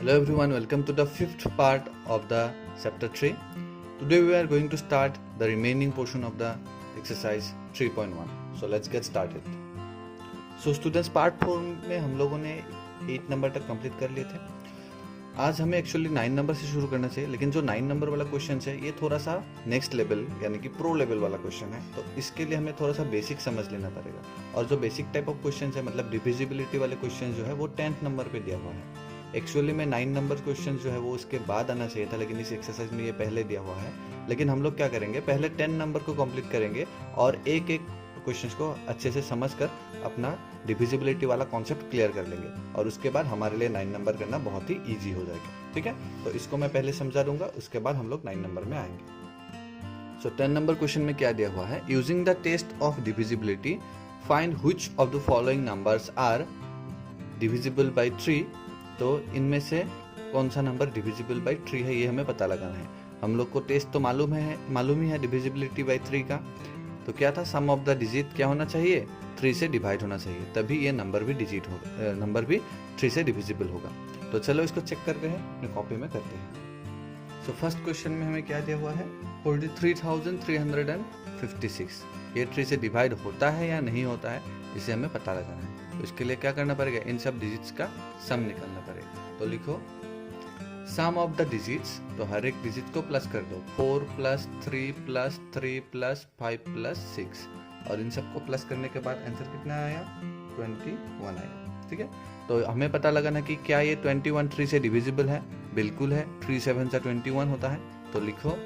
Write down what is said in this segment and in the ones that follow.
Hello everyone, welcome to the fifth part of the chapter 3. Today we are going to start the remaining portion of the exercise 3.1. So let's get started. So students, part 4 में हम लोगों ने 8 number तक complete कर लिए थे. आज हमें एक्चुअली 9 नंबर से शुरू करना चाहिए, लेकिन जो 9 नंबर वाला क्वेश्चन है ये थोड़ा सा नेक्स्ट लेवल यानी कि प्रो लेवल वाला क्वेश्चन है, तो इसके लिए हमें थोड़ा सा बेसिक समझ लेना पड़ेगा. और जो बेसिक टाइप ऑफ क्वेश्चन है, मतलब डिविजिबिलिटी वाले क्वेश्चन जो है वो 10th नंबर पे दिया हुआ है. एक्चुअली में 9 नंबर क्वेश्चन जो है वो इसके बाद आना चाहिए था, लेकिन इस एक्सरसाइज में ये पहले दिया हुआ है. लेकिन हम लोग क्या करेंगे, पहले 10 नंबर को कंप्लीट करेंगे और एक एक क्वेश्चंस को अच्छे से समझकर अपना डिविजिबिलिटी वाला कॉन्सेप्ट क्लियर कर लेंगे, और उसके बाद हमारे लिए 9 नंबर करना बहुत ही ईजी हो जाएगा. ठीक है, तो इसको मैं पहले समझा दूंगा, उसके बाद हम लोग 9 नंबर में आएंगे. सो 10 नंबर क्वेश्चन में क्या दिया हुआ है, using the test of divisibility find which of the following numbers are divisible by 3. तो इनमें से कौन सा नंबर डिविजिबल बाय 3 है, ये हमें पता लगाना है. हम लोग को टेस्ट तो मालूम ही है डिविजिबिलिटी बाय 3 का. तो क्या था, सम ऑफ द डिजिट क्या होना चाहिए, 3 से डिवाइड होना चाहिए, तभी ये नंबर भी 3 से डिविजिबल होगा. तो चलो इसको चेक करते हैं, अपने कॉपी में करते हैं. सो फर्स्ट क्वेश्चन में हमें क्या दिया हुआ है, 43,356. ये 3 से डिवाइड होता है या नहीं होता है, इसे हमें पता लगाना है. तो इसके लिए क्या करना पड़ेगा, इन सब डिजिट्स का सम निकालना पड़ेगा. तो लिखो सम ऑफ द डिजिट्स, तो हर एक डिजिट को प्लस कर दो. 4 + 3 + 3 + 5 + 6, और इन सबको प्लस करने के बाद आंसर कितना आया, 21 आया. ठीक है, तो हमें पता लगाना कि क्या ये 21 3 से डिविजिबल है. बिल्कुल है, 3 7 से 21 होता है. तो लिखो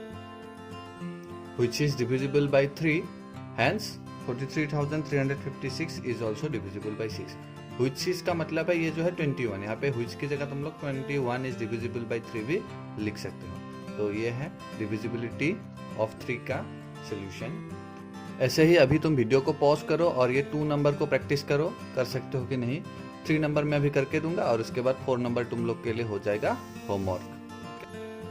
which is divisible by 3, hence 43,356 is also divisible by 6. which is का मतलब है ये जो है 21, यहाँ पे which की जगह तुम लोग 21 is divisible by 3 भी लिख सकते हो. तो ये है divisibility of 3 का solution. ऐसे ही अभी तुम वीडियो को पॉज करो और ये 2 नंबर को प्रैक्टिस करो, कर सकते हो कि नहीं. 3 नंबर मैं अभी करके दूंगा और उसके बाद 4 नंबर तुम लोग के लिए हो जाएगा होमवर्क.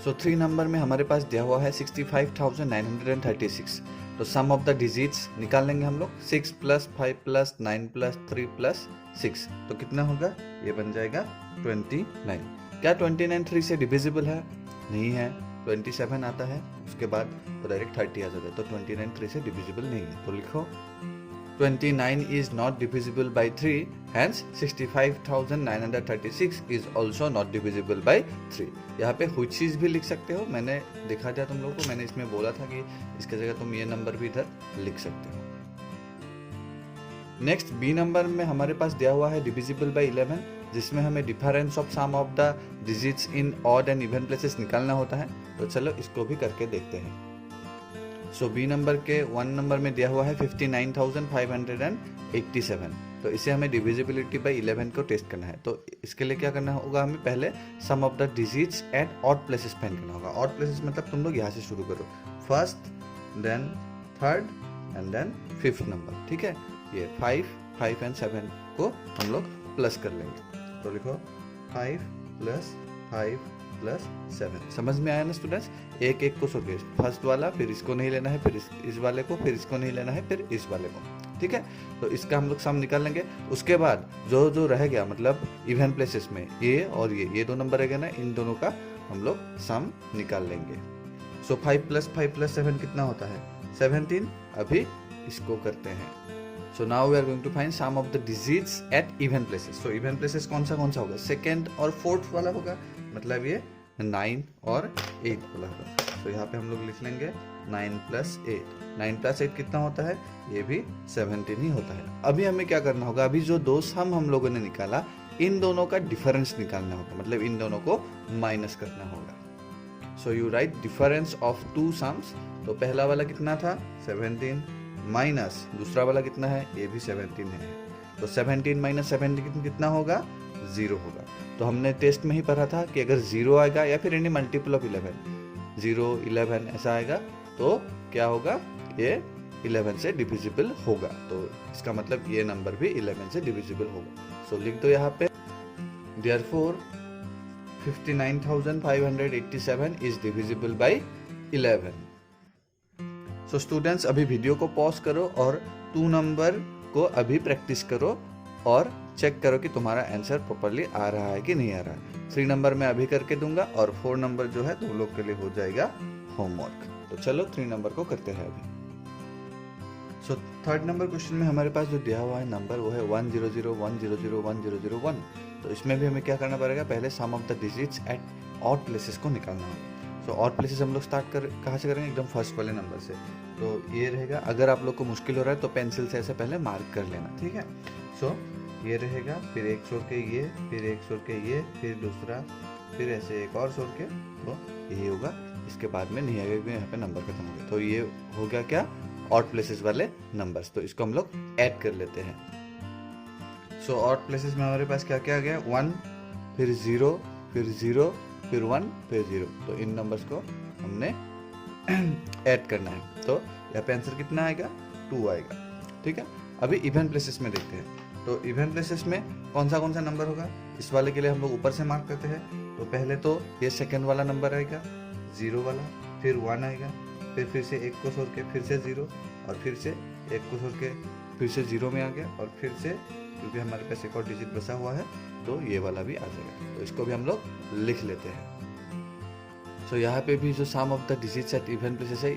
सो 3 नंबर में हमारे पास दिया हुआ है 65,936. तो सम ऑफ द डिजिट्स निकाल लेंगे हम लोग. 6 + 5 + 9 + 3 + 6, तो कितना होगा, ये बन जाएगा 29. क्या 29 3 से डिविजिबल है, नहीं है. 27 आता है, उसके बाद तो डायरेक्ट 30 आ जाता है. तो 29 3 से डिविजिबल नहीं है. तो लिखो 29 is not divisible by 3, hence 65,936 is also not divisible by 3. यहाँ पे which is भी लिख सकते हो, मैंने दिखा दिया तुम लोगों को. मैंने इसमें बोला था कि इसके जगह तुम ये नंबर भी इधर लिख सकते हो. नेक्स्ट बी नंबर में हमारे पास दिया हुआ है डिविजिबल बाय 11, जिसमें हमें difference of sum of the digits in odd and even places निकालना होता है. तो चलो इसको भी करके देखते हैं. सो बी नंबर के 1 नंबर में दिया हुआ है 59,587. तो इसे हमें डिविजिबिलिटी बाय 11 को टेस्ट करना है. तो इसके लिए क्या करना होगा, हमें पहले sum of the digits at odd places find करना होगा. ऑड प्लेसेस मतलब तुम लोग यहाँ से शुरू करो, first then third and then 5th number. ठीक है, ये 5 एंड 7 को हम लोग प्लस कर लेंगे. तो लिखो 5 + 5 + 7. समझ में आया ना स्टूडेंट्स, एक एक को सोचो, फर्स्ट वाला, फिर इसको नहीं लेना है, फिर इस वाले को, फिर इसको नहीं लेना है, फिर इस वाले को. ठीक है, तो इसका हम लोग सम निकाल लेंगे. उसके बाद जो जो रह गया, मतलब इवन प्लेसेस में ये और ये 2 नंबर रहेगा ना, इन दोनों का हम लोग सम निकाल लेंगे. सो 5 + 5 + 7 कितना होता है, 17. अभी इसको करते हैं. So now we are going to find sum of the digits at even places. So even places कौन सा होगा, 2nd और 4th वाला होगा, मतलब ये 9 और 8 वाला होगा. तो यहाँ पे हम लोग लिख लेंगे 9 + 8. 9 + 8 कितना होता है, ये भी 17 ही होता है. अभी हमें क्या करना होगा, अभी जो 2 सम हम लोगों ने निकाला, इन दोनों का डिफरेंस निकालना होगा, मतलब इन दोनों को माइनस करना होगा. So you right difference of 2 sums. तो पहला वाला कितना था, 17, माइनस दूसरा वाला कितना है, ये भी 17 है. तो 17 - 17 कितना होगा, 0 होगा. तो हमने टेस्ट में ही पढ़ा था कि अगर 0 आएगा या फिर एनी मल्टीपल ऑफ 11, 0 11 ऐसा आएगा, तो क्या होगा, ये 11 से डिविजिबल होगा. तो इसका मतलब ये नंबर भी 11 से डिविजिबल होगा. सो लिख दो यहाँ पे, therefore 59,587 is divisible bye 11. So students, अभी वीडियो को पॉज करो और 2 नंबर को अभी प्रैक्टिस करो और चेक करो कि तुम्हारा आंसर प्रॉपरली आ रहा है कि नहीं आ रहा है। 3 नंबर मैं अभी करके दूंगा और 4 नंबर जो है तुम लोग के लिए हो जाएगा होमवर्क। तो चलो 3 नंबर को करते हैं अभी। सो 3rd नंबर क्वेश्चन में हमारे पास जो दिया हुआ है नंबर वो है 1001001001001। तो इसमें भी हमें क्या करना पड़ेगा, पहले sum of the digits at odd places को निकालना होगा। सो ऑड प्लेसेस हम लोग स्टार्ट कहाँ से करेंगे, एकदम फर्स्ट वाले नंबर से। तो ये रहेगा, अगर आप लोग को मुश्किल हो रहा है तो पेंसिल से ऐसे पहले मार्क कर लेना, ठीक है। सो ये रहेगा, फिर एक छोड़ के ये, फिर एक छोड़ के ये, फिर दूसरा, फिर ऐसे एक और छोड़ के, तो ये होगा। इसके बाद में नहीं आएगा क्योंकि यहाँ पे नंबर खत्म हो गया। तो ये हो गया क्या, ऑड प्लेसेस वाले नंबर्स। तो इसको हम लोग ऐड कर लेते हैं। सो ऑड प्लेसेस में हमारे पास क्या क्या आ गया, 1, फिर 0, फिर 0, फिर 1, फिर 0। तो इन नंबर्स को हमने ऐड करना है। तो यहाँ पे आंसर कितना आएगा, 2 आएगा, ठीक है। अभी इवन प्लेसेस में देखते हैं। तो इवन प्लेसेस में कौन सा नंबर होगा, इस वाले के लिए हम लोग ऊपर से मार्क करते हैं। तो पहले तो ये सेकेंड वाला नंबर आएगा, 0 वाला, फिर 1 आएगा, फिर से 1 को छोड़ के फिर से 0, और फिर से 1 को छोड़ के फिर से 0 में आ गया, और फिर से क्योंकि हमारे पास एक और डिजिट बचा हुआ है तो ये वाला भी आ जाएगा। तो इसको भी हम लोग लिख लेते हैं। सो यहाँ पे भी जो sum of the digits at even places है,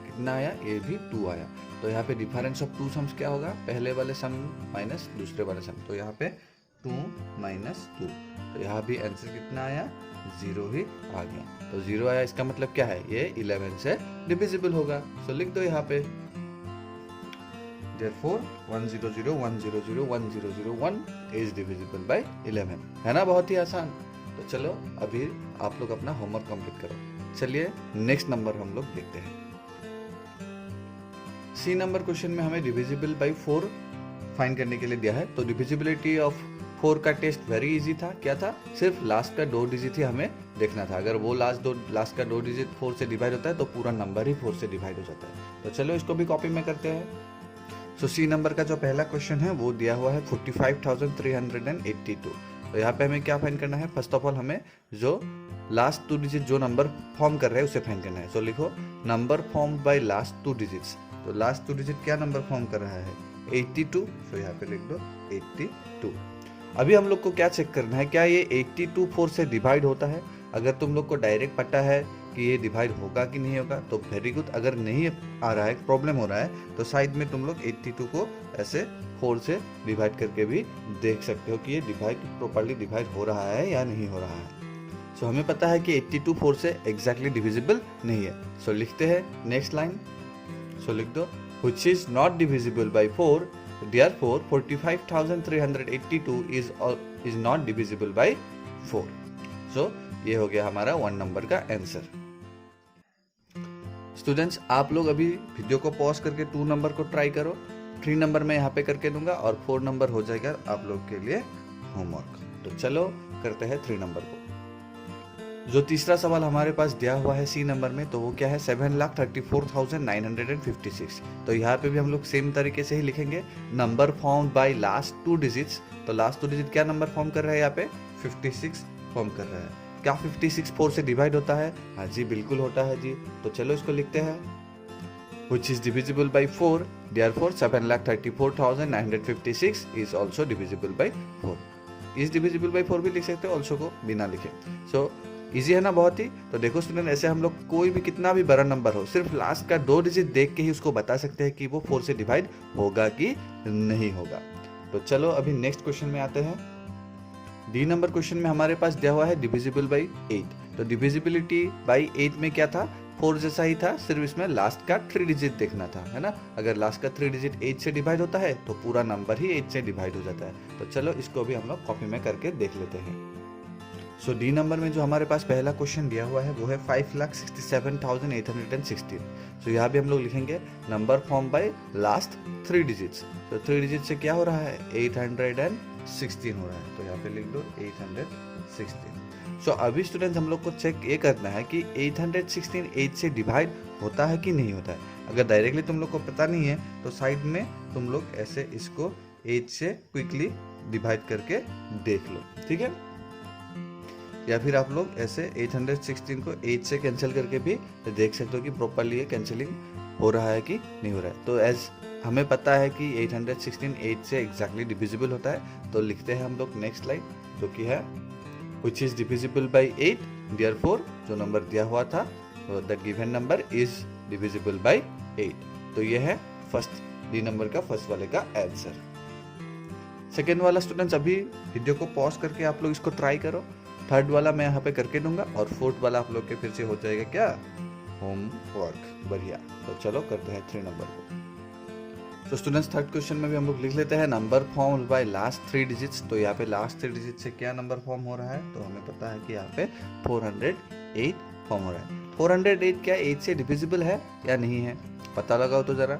कितना आया, ये भी 2 आया। तो यहाँ पे डिफरेंस ऑफ 2 सम्स क्या होगा, पहले वाले सम माइनस दूसरे वाले सम। तो यहाँ पे 2 माइनस 2, तो यहाँ भी आंसर कितना आया, 0 ही आ गया। तो 0 आया, इसका मतलब क्या है, ये 11 से डिविजिबल होगा। सो लिख दो यहाँ पे, therefore 1001001 is divisible by 11। है ना, बहुत ही आसान। तो चलो अभी आप लोग अपना होमवर्क कंप्लीट करो। चलिए नेक्स्ट नंबर हम लोग देखते हैं। सी नंबर क्वेश्चन में हमें डिविजिबल बाय 4 फाइंड करने के लिए दिया है। तो डिविजिबिलिटी ऑफ 4 का टेस्ट वेरी इजी था। क्या था, सिर्फ लास्ट का 2 डिजिट ही हमें देखना था। अगर वो लास्ट का 2 डिजिट 4 से डिवाइड होता है तो पूरा नंबर ही 4 से डिवाइड हो जाता है। तो चलो इसको भी कॉपी में करते हैं। सो सी नंबर का जो पहला क्वेश्चन है वो दिया हुआ है 45,382। तो यहाँ पे हमें क्या फाइंड करना है, फर्स्ट ऑफ ऑल हमें जो लास्ट 2 डिजिट जो नंबर फॉर्म कर रहे हैं उसे फाइंड करना है। सो लिखो number form by last 2 digits. तो लास्ट 2 डिजिट क्या नंबर फॉर्म कर रहा है, 82। सो यहाँ पे लिख दो 82। अभी हम लोग को क्या चेक करना है, क्या ये 82 4 से डिवाइड होता है। अगर तुम लोग को डायरेक्ट पता है कि ये डिवाइड होगा कि नहीं होगा तो वेरी गुड। अगर नहीं आ रहा है, प्रॉब्लम हो रहा है, तो साइड में तुम लोग 82 को ऐसे 4 से डिवाइड करके भी देख सकते हो कि ये प्रॉपर्ली डिवाइड हो रहा है या नहीं हो रहा है। सो हमें पता है कि 82 4 से एग्जैक्टली डिविजिबल नहीं है। सो लिखते हैं नेक्स्ट लाइन। सो लिख दो which is not divisible by 4, therefore 45,382 is not divisible by 4। सो ये हो गया हमारा 1 नंबर का आंसर। स्टूडेंट्स आप लोग अभी वीडियो को पॉज करके 2 नंबर को ट्राई करो। 3 नंबर मैं यहाँ पे करके दूंगा और 4 नंबर हो जाएगा आप लोग के लिए होमवर्क। तो चलो करते हैं 3 नंबर को। जो तीसरा सवाल हमारे पास दिया हुआ है सी नंबर में, तो वो क्या है, 7,34,956। तो यहाँ पे भी हम लोग सेम तरीके से ही लिखेंगे, number form by last 2 digits. तो लास्ट 2 डिजिट क्या नंबर फॉर्म कर रहा है, यहाँ पे 56 फॉर्म कर रहा है। क्या 56 4 से डिवाइड होता है, हाँ जी बिल्कुल होता है जी। तो चलो इसको लिखते हैं, which is divisible by 4, therefore 7,34,956 is also divisible by 4। is divisible by 4 भी लिख सकते हो, also को बिना लिखे। सो इजी है ना बहुत ही। तो देखो स्टूडेंट, ऐसे हम लोग कोई भी कितना भी बड़ा नंबर हो, सिर्फ लास्ट का 2 डिजिट देख के ही उसको बता सकते हैं कि वो 4 से डिवाइड होगा कि नहीं होगा। तो चलो अभी नेक्स्ट क्वेश्चन में आते हैं। डी नंबर क्वेश्चन में हमारे पास दिया हुआ है डिविजिबल बाई 8। तो डिविजिबिलिटी बाई 8 में क्या था, 4 जैसा ही था, सिर्फ इसमें लास्ट का 3 डिजिट देखना था, है ना। अगर लास्ट का 3 डिजिट 8 से डिवाइड होता है तो पूरा नंबर ही 8 से डिवाइड हो जाता है। तो चलो इसको भी हम लोग कॉपी में करके देख लेते हैं। सो डी नंबर में जो हमारे पास पहला क्वेश्चन दिया हुआ है वो है 5,67,816। सो यहाँ भी हम लोग लिखेंगे number form by last 3 digits. तो 3 डिजिट से क्या हो रहा है, 816 हो रहा है। तो यहाँ पे लिख दो 816। सो अभी स्टूडेंट्स हम लोग को चेक ये करना है कि 816 8 से डिवाइड होता है कि नहीं होता है। अगर डायरेक्टली तुम लोग को पता नहीं है तो साइड में तुम लोग ऐसे इसको 8 से क्विकली डिवाइड करके देख लो, ठीक है। या फिर आप लोग ऐसे 816 को 8 से कैंसिल करके भी देख सकते हो कि प्रॉपरली ये कैंसिलिंग हो रहा है कि नहीं हो रहा है। तो एज हमें पता है कि 816 8 से एग्जैक्टली डिविजिबल होता है, तो लिखते हैं हम लोग नेक्स्ट लाइन जो कि है which is divisible by 8, therefore जो नंबर दिया हुआ था the given number is divisible by 8। तो ये है फर्स्ट डी नंबर का फर्स्ट वाले का आंसर। सेकेंड वाला स्टूडेंट्स अभी वीडियो को पॉज करके आप लोग इसको ट्राई करो, थर्ड वाला मैं यहाँ पे करके दूंगा और फोर्थ वाला आप लोग के फिर से हो जाएगा क्या होमवर्क। बढ़िया, तो चलो करते हैं 3 नंबर को। तो स्टूडेंट्स थर्ड क्वेश्चन में भी हम लोग लिख लेते हैं number form by last 3 digits. तो यहाँ पे लास्ट 3 डिजिट से क्या नंबर फॉर्म हो रहा है, तो हमें पता है कि यहाँ पे 408 फॉर्म हो रहा है। 408 क्या 8 से डिविजिबल है या नहीं है, पता लगाओ तो जरा।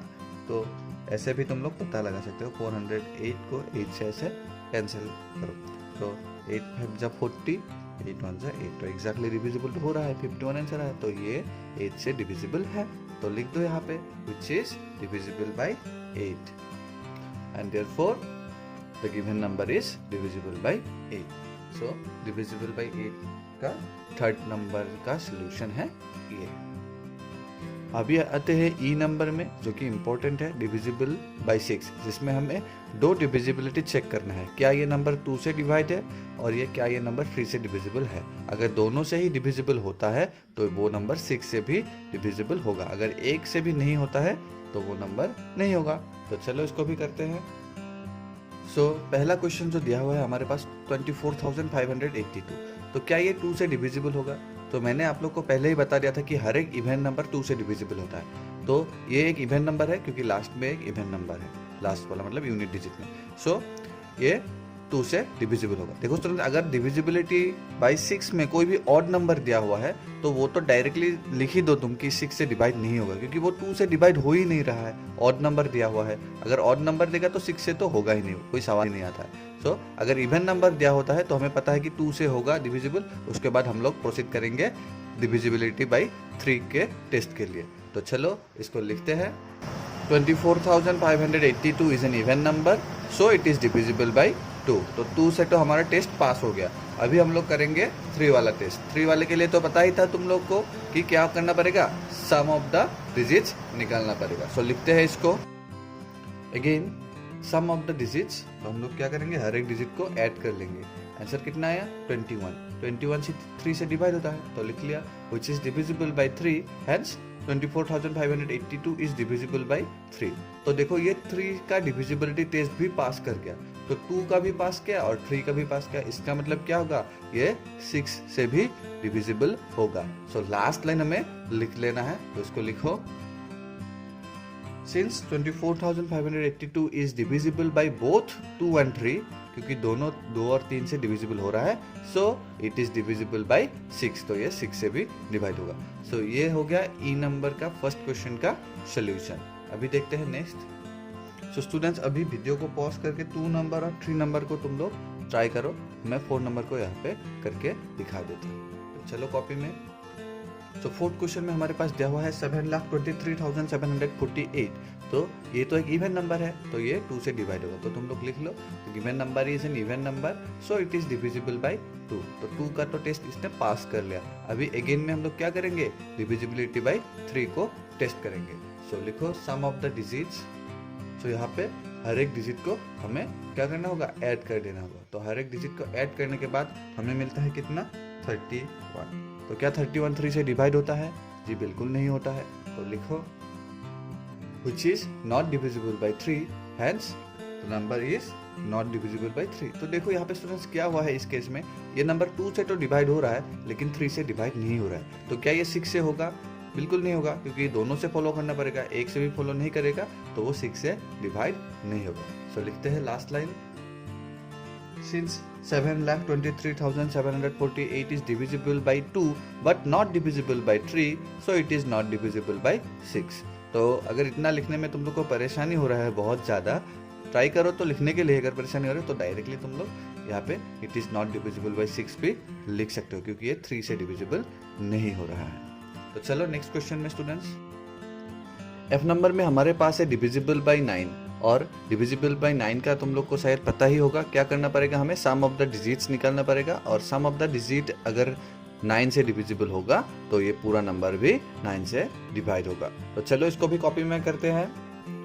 तो ऐसे भी तुम लोग पता लगा सकते हो, 408 को 8 से ऐसे कैंसिल करो, तो 8 5 जा 40, 8 1 जा 8, तो एग्जैक्टली डिविजिबल तो हो रहा है, 51 आंसर है, तो ये 8 से डिविजिबल है। तो लिख दो यहाँ पे which is divisible by 8 and therefore the given number is divisible by 8। so divisible by 8 का थर्ड नंबर का सॉल्यूशन है ये। अभी आते हैं ई नंबर में जो कि इम्पोर्टेंट है, डिविजिबल बाय 6, जिसमें हमें 2 डिविजिबिलिटी चेक करना है, क्या ये नंबर 2 से डिवाइड है और ये क्या ये नंबर 3 से डिविजिबल है। अगर दोनों से ही डिविजिबल होता है तो वो नंबर 6 से भी डिविजिबल होगा, अगर एक से भी नहीं होता है तो वो नंबर नहीं होगा। तो चलो इसको भी करते हैं। पहला क्वेश्चन जो दिया हुआ है हमारे पास 24,582, तो क्या ये 2 से डिविजिबल होगा। तो मैंने आप लोग को पहले ही बता दिया था कि हर एक इवन नंबर 2 से डिविजिबल होता है, तो ये एक इवन नंबर है क्योंकि लास्ट में एक इवन नंबर है, लास्ट वाला मतलब यूनिट डिजिट में। ये 2 से डिविजिबल होगा। देखो स्टूडेंट, अगर डिविजिबिलिटी बाय 6 में कोई भी ऑड नंबर दिया हुआ है तो वो तो डायरेक्टली लिख ही दो तुम कि 6 से डिवाइड नहीं होगा, क्योंकि वो 2 से डिवाइड हो ही नहीं रहा है, ऑड नंबर दिया हुआ है। अगर ऑड नंबर देगा तो 6 से तो होगा ही नहीं, कोई सवाल ही नहीं आता है। अगर इवन नंबर दिया होता है तो हमें पता है कि 2 से होगा डिविजिबल, उसके बाद हम लोग प्रोसीड करेंगे डिविजिबिलिटी बाय 3 के टेस्ट के लिए। तो चलो इसको लिखते हैं। 24,582 is an even number, so it is divisible by 2। तो 2 से तो हमारा टेस्ट पास हो गया। अभी हम लोग करेंगे 3 वाला टेस्ट। 3 वाले के लिए तो पता ही था तुम लोग को कि क्या करना पड़ेगा, सम ऑफ द डिजिट्स निकालना पड़ेगा। लिखते हैं इसको again, sum of the digits. तो हम लोग क्या करेंगे, हर एक डिजिट को ऐड कर लेंगे। आंसर कितना आया 21 से 3 से डिवाइड होता है, तो लिख लिया which is divisible by 3, hence 24,582 is divisible by 3। तो देखो ये 3 का डिविजिबिलिटी टेस्ट भी पास कर गया, तो 2 का भी पास किया और 3 का भी पास किया। इसका मतलब क्या होगा, ये 6 से भी डिविजिबल होगा। लास्ट लाइन हमें लिख लेना है, तो इसको लिखो Since 24,582 is divisible by both 2 and 3, क्योंकि दोनों 2 और 3 से डिविजिबल हो रहा है, so it is divisible by 6, तो ये 6 से भी डिवाइड होगा। ये हो गया ई नंबर का फर्स्ट क्वेश्चन का सोल्यूशन। अभी देखते हैं नेक्स्ट। स्टूडेंट्स अभी वीडियो को पॉज करके 2 नंबर और 3 नंबर को तुम लोग ट्राई करो, मैं 4 नंबर को यहाँ पे करके दिखा देता हूँ। तो चलो कॉपी में। फोर्थ क्वेश्चन में हमारे पास दिया हुआ है 7,23,748। तो ये तो एक इवन नंबर है, तो ये 2 से डिवाइड होगा, तो तुम लोग लिख लो given number is an even number, so it is divisible by 2। तो 2 का तो टेस्ट इसने पास कर लिया। अभी अगेन में हम लोग क्या करेंगे, डिविजिबिलिटी बाय 3 को टेस्ट करेंगे। लिखो सम ऑफ द डिजिट्स। यहाँ पे हर एक डिजिट को हमें क्या करना होगा, ऐड कर देना होगा। तो हर एक डिजिट को ऐड करने के बाद हमें मिलता है कितना, 31। तो क्या 31 3 से डिवाइड होता है, जी बिल्कुल नहीं होता है। तो लिखो which is not divisible by 3, hence the number is not divisible by 3। तो देखो यहाँ पे स्टूडेंट्स क्या हुआ है, इस केस में ये नंबर 2 से तो डिवाइड हो रहा है लेकिन 3 से डिवाइड नहीं हो रहा है। तो क्या ये 6 से होगा, बिल्कुल नहीं होगा, क्योंकि दोनों से फॉलो करना पड़ेगा, एक से भी फॉलो नहीं करेगा तो वो 6 से डिवाइड नहीं होगा। लिखते हैं last line, since 7,23,748 is divisible by 2 but not divisible by 3, so it is not divisible by 6। तो अगर इतना लिखने में तुम लोग को परेशानी हो रहा है बहुत ज़्यादा, ट्राई करो तो लिखने के लिए, अगर परेशानी हो रही है तो डायरेक्टली तुम लोग यहाँ पे it is not divisible bye 6 भी लिख सकते हो, क्योंकि ये 3 से डिविजिबल नहीं हो रहा है। तो चलो नेक्स्ट क्वेश्चन में स्टूडेंट्स, एफ नंबर में हमारे पास है डिविजिबल बाय 9, और डिविजिबल बाय 9 का तुम लोग को शायद पता ही होगा क्या करना पड़ेगा, हमें सम ऑफ द डिजिट्स निकालना पड़ेगा, और सम ऑफ द डिजिट अगर 9 से डिविजिबल होगा तो ये पूरा नंबर भी 9 से डिवाइड होगा। तो चलो इसको भी कॉपी में करते हैं।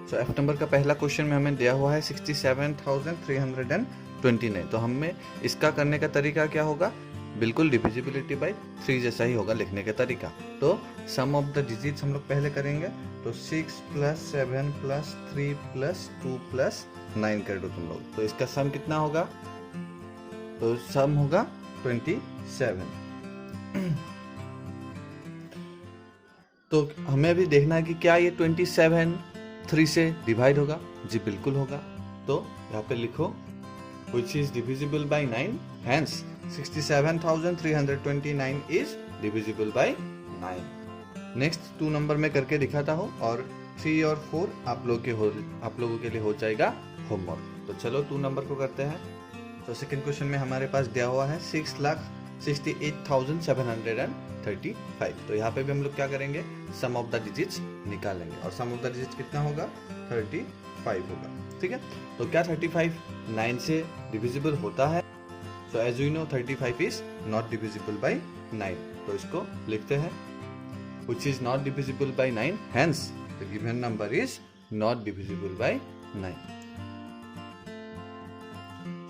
सो F नंबर का पहला क्वेश्चन में हमें दिया हुआ है 67,329। तो हमें इसका करने का तरीका क्या होगा, बिल्कुल डिविजिबिलिटी बाय 3 जैसा ही होगा लिखने का तरीका। तो सम ऑफ द डिजिट्स हम लोग पहले करेंगे, तो 6 + 7 + 3 + 2 + 9 कर दो तुम लोग। तो इसका सम कितना होगा, तो सम होगा 27। तो हमें अभी देखना है कि क्या ये 27 3 से डिवाइड होगा। जी बिल्कुल होगा। तो यहाँ पे लिखो which is divisible by 9, hence 67,329 is divisible by 9। Next 2 number में करके दिखाता हूँ और 3 और 4 आप लोगों के लिए हो जाएगा होमवर्क। तो चलो 2 नंबर को करते हैं। तो सेकंड क्वेश्चन में हमारे पास दिया हुआ है 6,68,735। तो यहाँ पे भी हम लोग क्या करेंगे, सम ऑफ द डिजिट्स निकालेंगे और सम ऑफ द डिजिट्स कितना होगा, 35 होगा। ठीक है, तो क्या 35 9 से डिविजिबल होता है। So as you know 35 is not divisible by 9। तो इसको लिखते हैं which is not divisible by 9, hence the given number is not divisible by 9।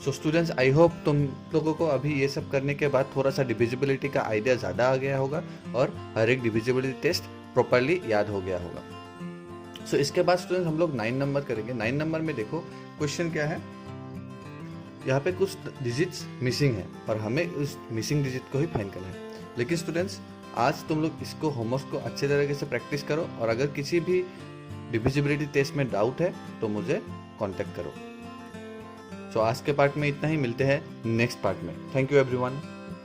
So students, I hope तुम लोगों को अभी ये सब करने के बाद थोड़ा सा डिविजिबिलिटी का आइडिया ज़्यादा आ गया होगा और हर एक डिविजिबिलिटी टेस्ट प्रॉपरली याद हो गया होगा। सो इसके बाद स्टूडेंट्स हम लोग 9 नंबर करेंगे। 9 नंबर में देखो क्वेश्चन क्या है, यहाँ पे कुछ डिजिट्स मिसिंग है और हमें उस मिसिंग डिजिट को ही फाइंड करना है। लेकिन स्टूडेंट्स आज तुम लोग इसको होमवर्क को अच्छे तरीके से प्रैक्टिस करो और अगर किसी भी डिविजिबिलिटी टेस्ट में डाउट है तो मुझे कांटेक्ट करो। सो आज के पार्ट में इतना ही, मिलते हैं नेक्स्ट पार्ट में। Thank you everyone.